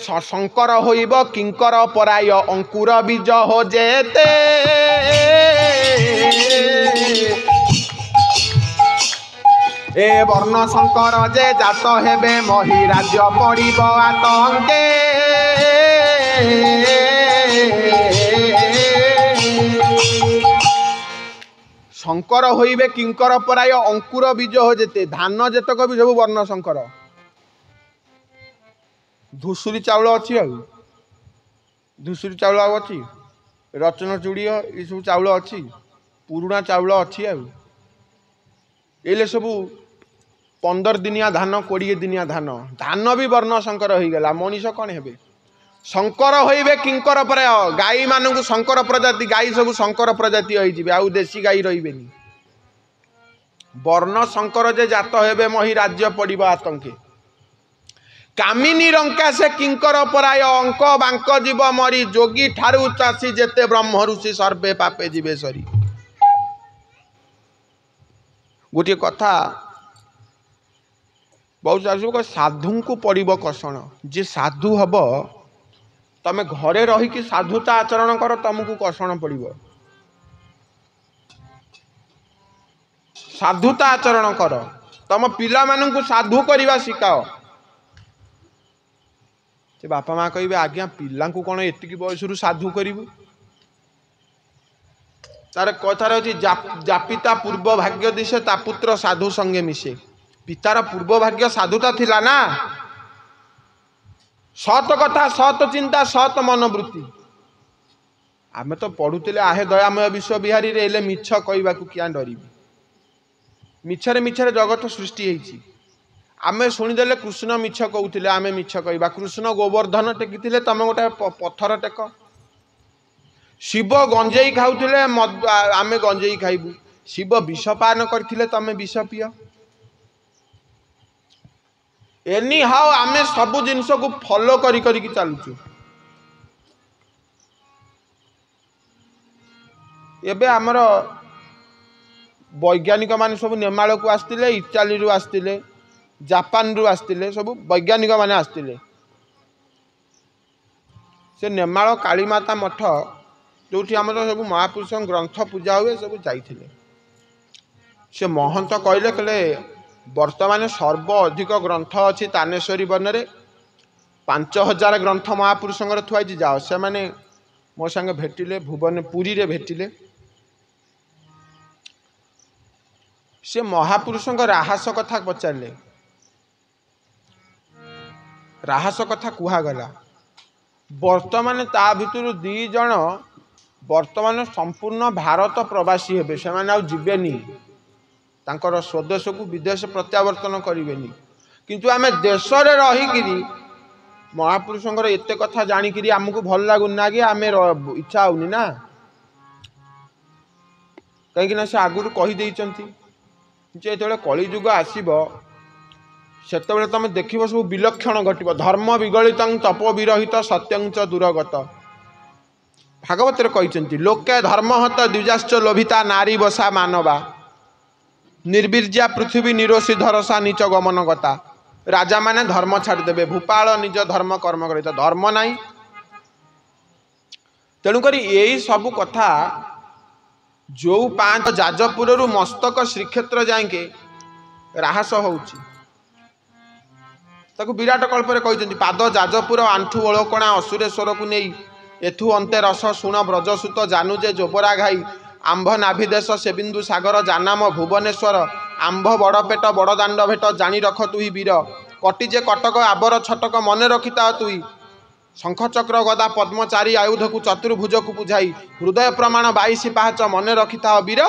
शंकर होइब किंकर पराय अंकुर बीज हो जेते ए वर्ण शंकर जे जात हेबे मही राज्य पड़िब आतंके शंकर होइबे किंकर पराय अंकुर बीज हो जेते धान जेतक भी सब वर्ण शंकर धुसुरी चाउल अच्छी धुसुरी चाउल अच्छी रचन चूड़ी ये सब चाउल अच्छी पुराणा चाउल अच्छी ये सब 15 दिनिया धान 20 दिनिया धान धान भी वर्ण शंकर हो गला मनीष कौन हे शंकर होइबे किंकर पराय गाई मानू शंकर प्रजाति गाई सब शंकर प्रजाति हो आउ देशी गाई रही वर्ण शंकर जे जात हेबे मही राज्य पड़िब आतंके कामिनी रंका से किंकर पराय अंक बांक जीव मरी जोगी ठारू चाषी जेते ब्रह्म ऋषि सर्वे पापे जीवे सरी गोटे कथा बहुत साधु को पड़िब कषण जे साधु हब तमे घरे रही कि साधुता आचरण कर तुमको कषण पड़िब साधुता आचरण कर तम पिला मानू साधु करवा शिखाओ से बापा माँ कहे आज्ञा पिला कौन एतिक बयस साधु करू तार कथार अच्छी जापिता पूर्व भाग्य दिशे ता पुत्र साधु संगे मिशे पितार पूर्व भाग्य साधुता थिला ना सत कथा सत चिंता सत मनोवृत्ति आमे तो पढ़ुले आहे दयामय विश्व बिहारी रे मिछ कहवा क्या डर मिछरे मिछरे जगत सृष्टि होती आमे शुणीदे कृष्ण मिछ कहते आमे मिछ कहवा कृष्ण गोवर्धन टेकी तुम गोटे पत्थर टेक शिव गंजेई खाऊले आमे गंजेई खाइबू शिव विषपान करथिले तमे विष पिय एनी हाउ आमे सबु जिनस को फॉलो करी चलुचु एबे आमर वैज्ञानिक मान सब नेमाल को आसते इटाली रु आसते जापान रु आसते सब वैज्ञानिक माने आसते से नेमाल कालीमाता मठ जो आम सब महापुरुष ग्रंथ पूजा हुए सब जाइए से महंत कहले कहले वर्तमान सर्व अधिक ग्रंथ अच्छी तानेश्वरी वन में 5000 ग्रंथ महापुरुष थुआई जाओ से मैंने मो संगे भेटिले भुवन पुरी रे भेटिले से महापुरुष राहस कथा पचारे राहस कथा कहगला वर्तमान ता भितर 2 जन वर्तमान संपूर्ण भारत प्रवासी हेबे से माने आउ जीवेनी तांकर स्वदेश को विदेश प्रत्यावर्तन करेनि किंतु आमे देश रे रही महापुरुषंकर एते कथा जानिकी आमको भल लगुनि ना कि आमे इच्छा होनी ना कहीं से आगुरी कहीदे जो कलिजुग आसब से तुम देख सब विलक्षण घटव धर्म विगलित तपो विरहित सत्यंच दूरगत भागवत कहते लोके धर्महत द्विजाश्च लोभिता नारी बसा मानवा निर्बीर्या पृथ्वी निरोषी धरसा नीच गमन गता राजा माने धर्म छाड़देवे भूपाल निज धर्म कर्म कर धर्म नाई तेणुक यही सब कथा जो 5 जाजपुर मस्तक श्रीक्षेत्र जाके राहस होउची ताकू विराट कल्परे कहते पाद जाजपुर आंठू ओळकणा असुरेश्वर को नहीं एथु अंते रस शुण ब्रजसुत जानुजे जोबरा घाई आंभ नाभिदेश सेबिंदु सागर जानाम भुवनेश्वर आंभ बड़ पेट बड़ दांड भेट जानी रख तुही वीर कटिजे कटक आबर छटक मने रखिता तुही शंख चक्र गदा पद्मचारी आयुध को चतुर्भुज को बुझाई हृदय प्रमाण 22 पाहच मने रखिता वीर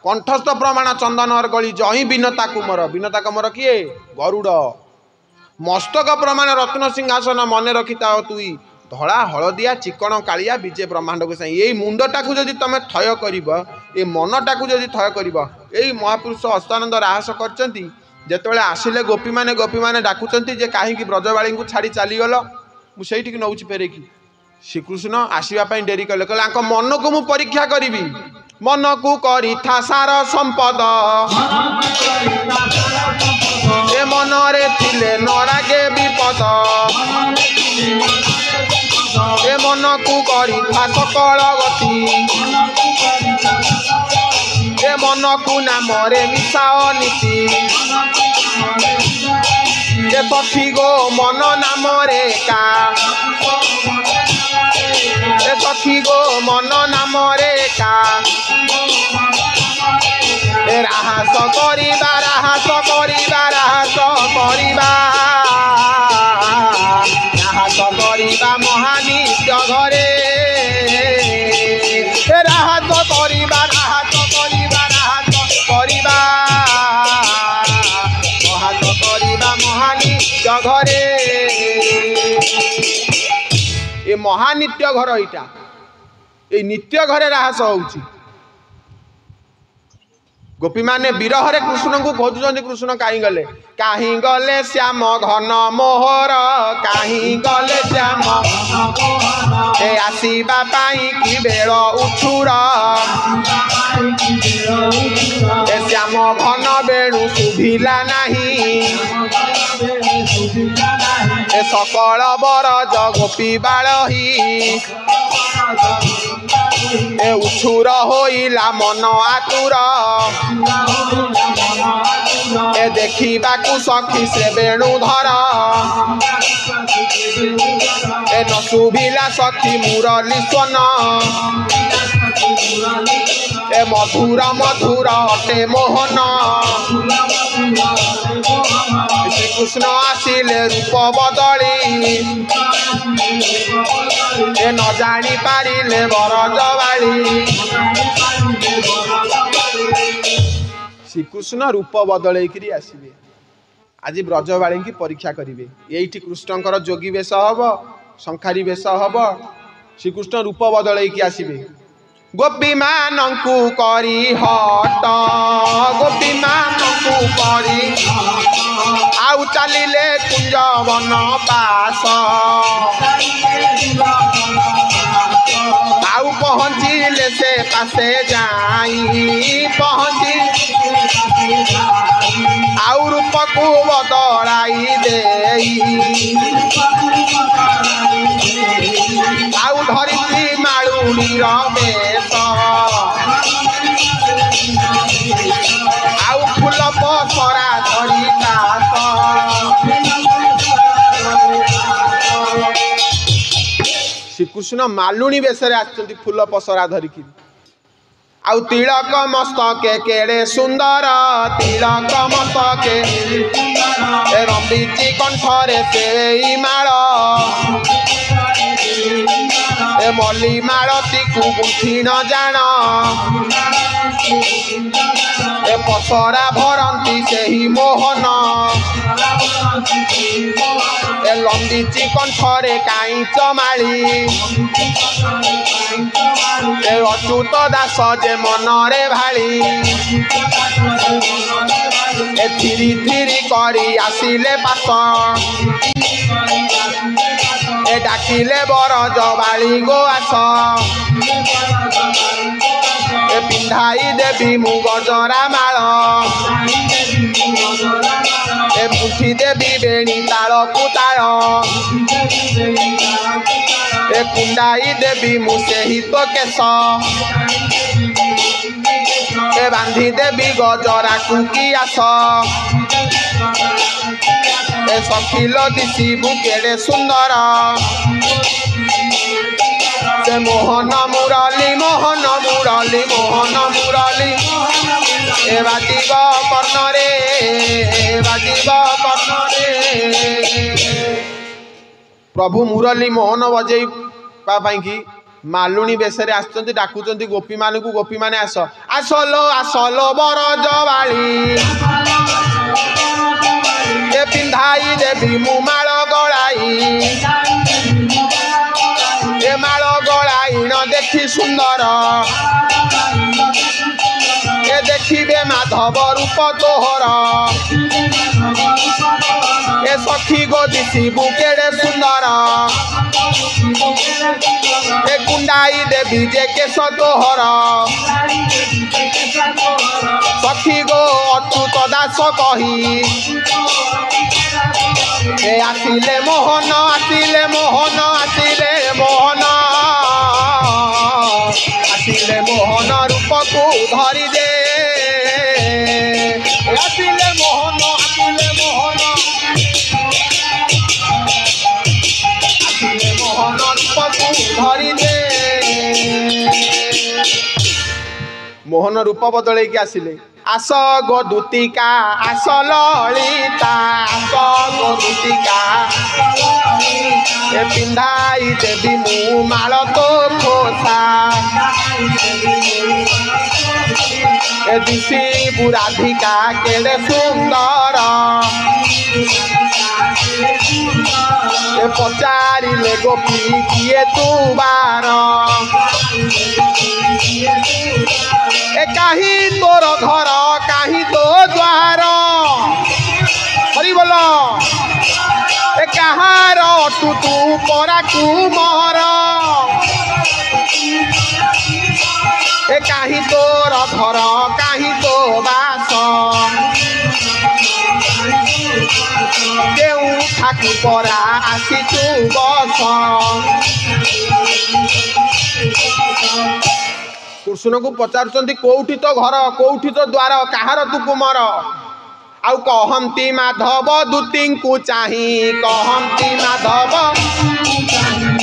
कंठस्थ प्रमाण चंदन अर्गली जही बिनता कुमर बिनता कुमर किए गरुड़ मस्तक प्रमाण रत्न सिंहासन मने रखिता तुई धड़ा हलदिया चिकण कालिया विजय ब्रह्मांड को साई यही मुंडटा को जदि तुम थय करिबो ए मनटा को जदि थय करिबो एई महापुरुष अष्टानंद राहस करचंती जेतेबेले आसिले गोपी माने डाकुचंती जे काहे ब्रजवाली को छाड़ी चली गलो मु सेठी नौची फेरेकी श्रीकृष्ण आसवा डेरी कले कहले मन को मु परीक्षा करी मन को करी था सार संपद ए मनरे थिले नरागे विपद ए मन को करी सकल गति ए मन को नामरे मिसाओ नीति ए सखी गो मन नामरे का ए सखी गो मन नामरे का राहस करिबा राहस करिबा राहस करिबा राहस करिबा महानित्य घरे राहस करिबा राहस करिबा राहस करिबा राहस करिबा महानित्य घरे ए महानित्य घर एटा ए नित्य घरे राहस होउची गोपी माने विरह रे कृष्ण को खोजुचंदी कृष्ण काहीं गले श्याम घन मोहर काहीं गले श्याम ए आसीबा पाई कि बेल उछुर ए श्याम घन बेणु सुभिला नाही ए सकल बरज गोपी बाळही ए उछुर होइला मन आतुर ए देखिबाकु सखी से वेणुधर ए न सुभिला सखी मुरली स्वन ए मधुर मधुर अटे मोहन श्री कृष्ण आसिले रूप बदली ए न जानी पारिले बरजबाड़ी श्रीकृष्ण रूप बदलैकरी आसबे आज ब्रजबाड़ी की परीक्षा करेंगे ये कृष्णकर जोगी वेश हम शंखारी वेश हम श्रीकृष्ण रूप बदलैकी आसबे गोपी मानू करी हट गोपी मानू करी आउ चलिले कुंज वन पास आउ पहुँचिले से पासे जाई पहुँची आउ रूप को बदलाई दे आउ धरी मालुनी रमेश आउ फूल पसरा धरी कास श्रीकृष्ण मालुनी बेसरे आछंती फूल पसरा धरिकी आउ तिलक मस्तके केड़े सुंदर तिलक मस्तके रंबीची कंठरे से माल ए मल्ली मालती को गुंथी न जान ए पसरा भरंती से ही मोहन ए लंबीची कंठरे काई चमाली ए अच्युत दास जे मनरे भाली ए थिरी थिरी करी आसिले पास ए डाकिले बरजबाड़ी गो आस ए पिंधाई देवी मु गजरा माल ए मुठी देवी बेणी ताल को ताल ए कुंडाई देवी मु से ही तो केश ए बांधी देवी गजरा कुकी आस ए सखिल दिशी बुकेड़े सुंदर से मोहन मुरली मोहन मुरली मोहन मुरली ए बाजिब कर्णरे बाजिब कर्णरे प्रभु मुरली मोहन बजेइबा की मालुनी बेसरे आसुचंती डाकुचंती गोपी मानकु गोपी माने आसलो बरजबाड़ी ए पिंधाई देवी मु माल गलाई ए माल गलाई न देखी सुंदर ए देखिबे माधव रूप तोहर ए सखी गो दिशी बुकेड़े सुंदर ए पिंडाई देवी जे केश तोहर सखी गो अच्युत दास कही आसिले मोहन आसिले मोहन आसिले मोहन आसिले मोहन रूप को धरी दे आसिले मोहन आसिले मोहन आसिले मोहन रूप को धरी दे मोहन रूप बदल के आसिले आस गो दूतिका आस ललिता आस गो दूतिका ए पिंधाई देवी मु माल तो खोसा ए दिशी बुराधिका केड़े सुंदर ए पचारिले गोपी किए तू बार ए काही तोर घर काही तो द्वार हरि बोल ए कहार तू तू परा कुमर ए काही तोर घर काही तो बास केउ ठाकु परा आसी तू बस कृष्ण को पचारुचंदी कोठी तो घर कोठी तो द्वार कहार तू कुमार आउ कहंती माधव दूती को चाही कहंती माधव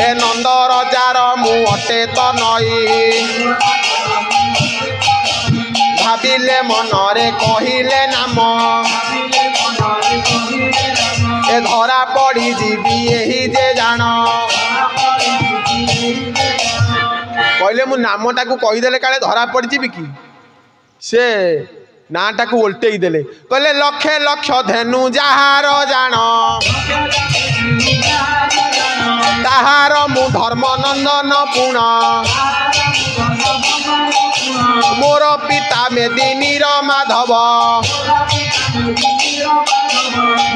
ए नंद रजार मु अटे तो नई भाविले मनरे कहिले नाम ए धरा पड़ी जीवी यही जे जान कहले मु नामटा को कहीदेले काले धरा पड़ जी कि से नाटा को उल्टे देले कहले लक्षे लक्ष धेनु जहार जान ताहार मु धर्मनंदन पुण मोर पिता मेदिनी माधव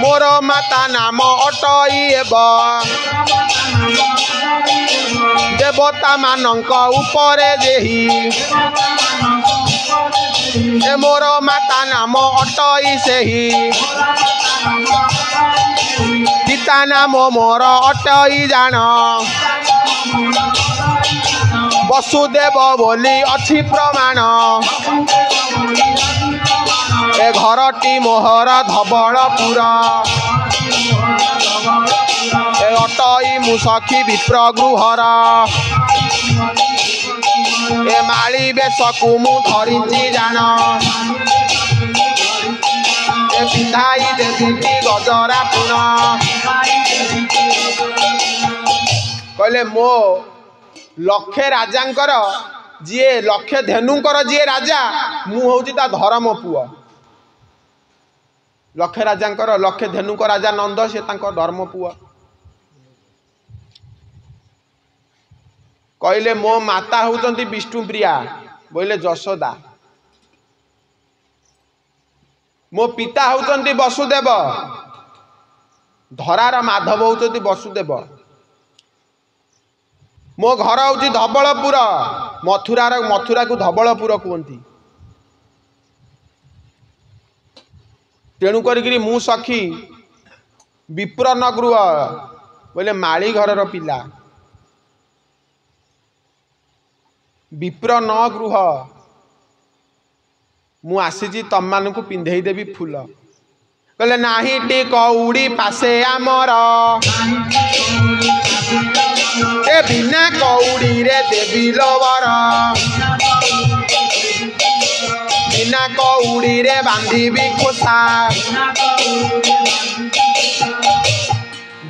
मोर माता नाम अटईब देवता मानक उपरे जेही ए मोर माता नाम अटई सेही पिता नाम मोर अटई जान वसुदेव बोली अच्छी प्रमाण ए घरटी मोहर धवलपुर ए अटई मु सखी विप्र गृहर ए माली बेशकु मु धरिची जान ए पिंधाई देवी गजरा पुन कहले मो लक्षे राजांकर जी लक्षे धेनुंकर जी राजा मु हूँ ता धर्म पुआ लक्षे राजांकर लक्षे धेनुंकर राजा नंद से धर्म पुआ कहले मो माता होउचंती विष्णुप्रिया बोले जशोदा मो पिता होउचंती वसुदेव धरार माधव होउचंती वसुदेव मो घर हूँ धवलपुर मथुरा को धवलपुर कहती तेणु करी मु सखी विप्र न गृह बोले माली घर पिला विप्र न गृह मु आसी तम मान को पिंधे देवी फूल कहले नाही टी कौड़ी पासे आमर ए बिना कौड़ी रे देवी लवर बिना कौड़ी रे बांधी खोसा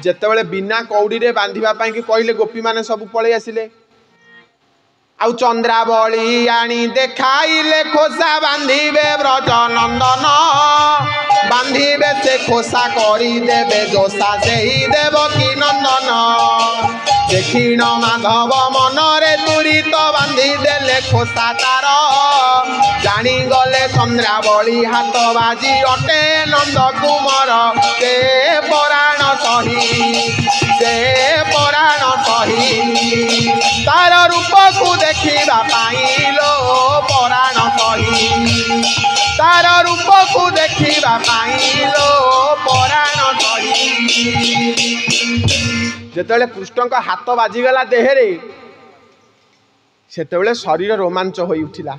जेतेबेले बिना कौड़ी रे बांधिबा पई कि कहले गोपी माने सब पळे आसिले आउ चंद्रावली आनी देखाइले खोसा बांधिबे ब्रज नंदन बांधिबे से खोसा करी देबे जोसा सेही देवकी नंदन देखिण माधव मनरे तुरित बांधी देले खोसा तार जानी गले चंद्रावली हाथ बाजी अटे नंद कुमार से पराण सही तार रूप को देखा पाइलो पराण कही तार रूप को देखा पाइलो पराण कही जेतेबेले कृष्ण का हाथ बाजिगला देहरे सेतेबेले शरीर रोमांच होई उठिला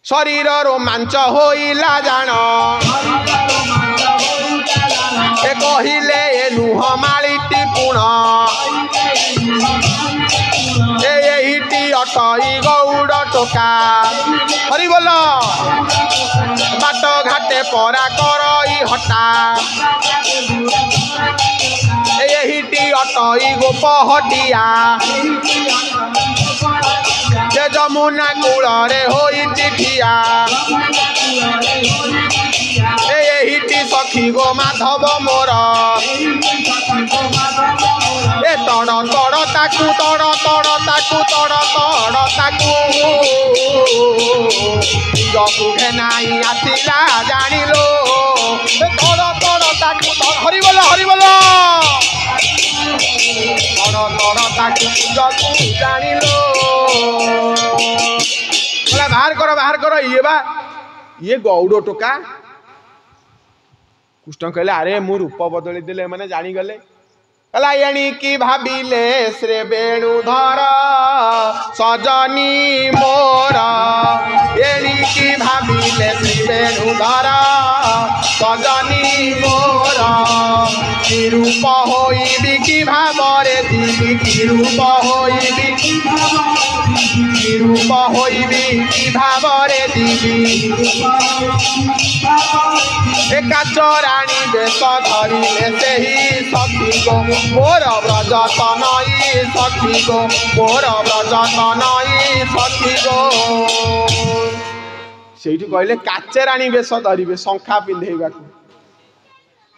शरीर रोमांच होइला जान ए कहिले नुह मालिटी पुण एहिटी अटई गौड़ टोका हरि बोल बाट घाटे परा करई हटा एहिटी अटई गोप हटिया जे जमुना कूल होई चिठिया एहिटी सखी गो माधव मोर ए तड़ तड़ ताकू तड़ तड़ ताकू तड़ तड़ ताकू जकू घेनाई आसिला जानिलो तड़ तड़ ताकू तड़ हरि बोल तड़ तड़ ताकू जकू जानिलो बाहर कर ये गौड़ टोका कृष्ण कहले अरे मु रूप बदली देले माने जानी गले कला एणिकी भाविले श्रे वेणुधर सजनी मोर एणिकी भाविले श्री वेणुधर सजनी मोर कि रूप होइबी कि भावरे दिबी कि रूप होइबी कि रूप होइबी कि भावरे दिबी एका चोराणी बेश धरिले सेही सखी गो मोर ब्रज तनई सखी गो मोर ब्रज तनई सखी गो सेठी कहले काचेराणी बेश धरिबे शंखा पिंधेइबाकू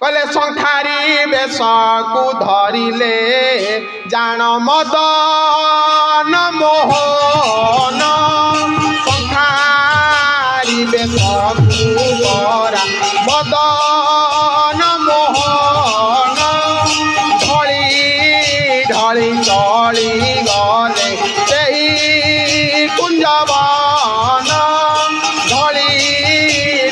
कहले शंखारी बेश को धरिले जान मदन मोहन शंखारी बेश को गरा मदन मोहन ढली ढली चली गले सेही कुंजवन ढली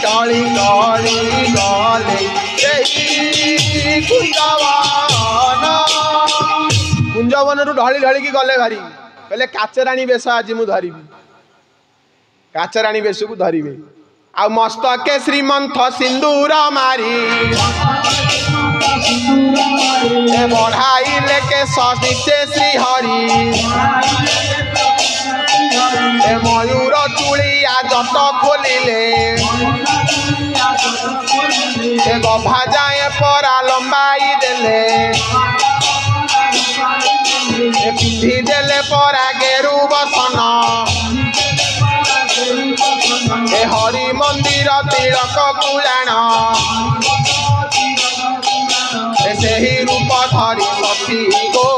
ढली चली गले सेही कुंजवन कुंजवन रु ढली ढली की गले भारी कहले काचराणी बेश आज मु धरिबी काचराणी बेश को धरिबे आ मस्तके श्रीमंत सिंदूर मारी ए बढ़ाई लेके सनिचे श्रीहरि ए मयूर चूड़िया जट खोलिले ए गभा जाए परा लंबाई देले ए पिंधी देले परा गेरु बसन ए हरि मंदिर तिलक कुलाण से ही रूप धरी सखी गो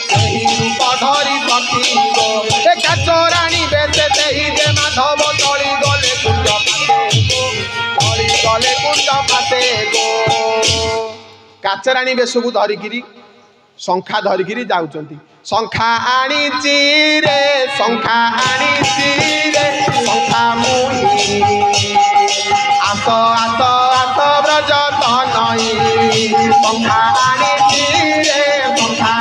से रूप धरी सखी गो ए काचराणी बेसे से ही जे माधव चली गले कुंज पाते गो चली गले कुंज पाते गो काचराणी बेस को धरिकी शंखा धरिकी जाउचंती शंखा आनीची रे शंखा आनीची रे शंखा मुही आस आस आस ब्रज तनई शंखा आनीची रे शंखा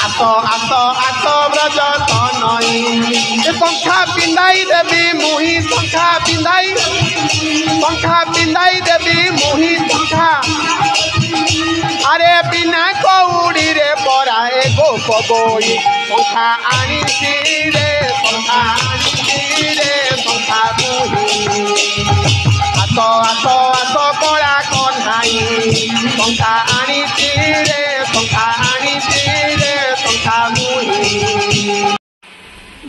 आस आस आस ब्रज तनई शंखा पिंधाई देवी मुही शंखा पिंधाई देवी मुही शंखा अरे बिना कौड़ी रे पराए गोप गोई शंखा आनीची रे शंखा आनीची रे शंखा मुही आस आस आस कला कन्हाई शंखा आनीची रे शंखा आनीची रे शंखा मुही।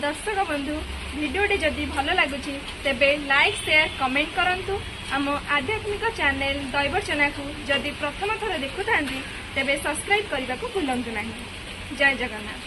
दर्शक बंधु भिडियोटी जदि भल लगुच तेबे लाइक शेयर कमेंट करंतु आम आध्यात्मिक चैनल दैवचना को जदि प्रथम थर देखुता तेबे सब्सक्राइब करने को भूलु ना। जय जगन्नाथ।